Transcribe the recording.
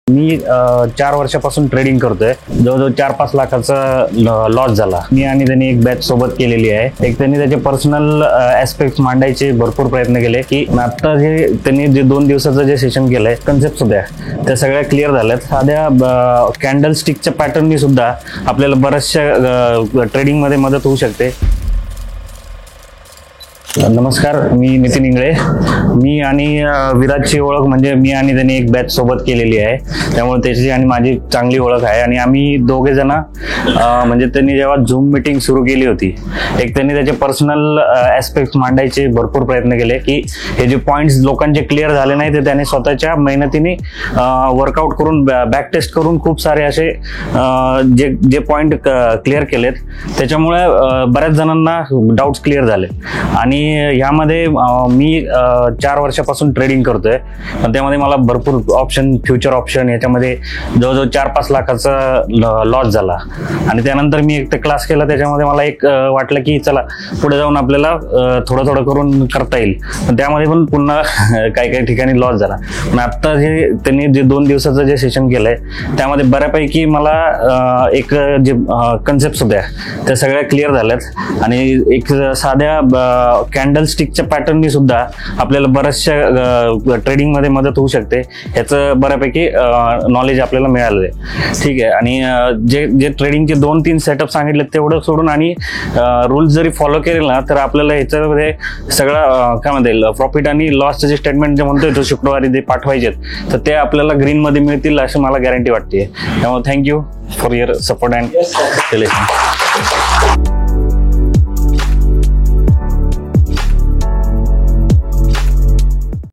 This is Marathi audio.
मी 4 वर्षापासून ट्रेडिंग करतोय. जवळजवळ 4-5 लाखाचा लॉस झाला. मी आणि त्यांनी एक बॅच सोबत केलेली आहे. एक त्यांनी त्याचे पर्सनल ऍस्पेक्ट मांडायचे भरपूर प्रयत्न केले की आता जे त्यांनी जे 2 दिवसाचं जे सेशन केलंय, कन्सेप्ट सुद्धा त्या सगळ्या क्लिअर झाल्यात. साध्या कॅन्डल स्टिकच्या पॅटर्ननी सुद्धा आपल्याला बऱ्याचशा ट्रेडिंग मध्ये मदत होऊ शकते. नमस्कार, मी नितीन इंगळे. मी आणि विराजची ओळख म्हणजे मी आणि त्यांनी एक बॅच सोबत केलेली आहे, त्यामुळे त्याची आणि माझी चांगली ओळख आहे. आणि आम्ही दोघे जण म्हणजे त्यांनी जेव्हा झूम मीटिंग सुरू केली होती, एक त्यांनी त्याचे पर्सनल ऍस्पेक्ट मांडायचे भरपूर प्रयत्न केले की हे जे पॉइंट्स लोकांचे क्लिअर झाले नाही ते त्याने स्वतःच्या मेहनतीने वर्कआउट करून बॅक टेस्ट करून खूप सारे असे जे पॉइंट क्लिअर केलेत. त्याच्यामुळे बऱ्याच जणांना डाऊट्स क्लिअर झाले. आणि यामध्ये मी 4 वर्षापासून ट्रेडिंग करतोय, पण त्यामध्ये मला भरपूर ऑप्शन, फ्युचर ऑप्शन, याच्यामध्ये जवळजवळ 4-5 लाखाचा लॉस झाला. आणि त्यानंतर मी एक क्लास केला. त्याच्यामध्ये मला एक वाटलं की चला पुढे जाऊन आपल्याला थोडं थोडं करून करता येईल. पण त्यामध्ये पण पुन्हा काही ठिकाणी लॉस झाला. पण आता त्यांनी जे 2 दिवसाचं जे सेशन केलंय त्यामध्ये बऱ्यापैकी मला एक जे कन्सेप्ट होत्या त्या सगळ्या क्लिअर झाल्यात. आणि एक साध्या कॅन्डल स्टिकच्या पॅटर्ननी सुद्धा आपल्याला बऱ्याचशा ट्रेडिंग मध्ये मदत होऊ शकते. ह्याचं बऱ्यापैकी नॉलेज आपल्याला मिळालं आहे. ठीक आहे. आणि जे ट्रेडिंगचे 2-3 सेटअप सांगितले तेवढं सोडून आणि रूल्स जरी फॉलो केले ना तर आपल्याला ह्याच्यामध्ये सगळं काय म्हणता प्रॉफिट आणि लॉसचे जे स्टेटमेंट जे म्हणतोय तो शुक्रवारी ते पाठवायचे तर ते आपल्याला ग्रीन मध्ये मिळतील अशी मला गॅरंटी वाटते. त्यामुळे thank you for your support and relation.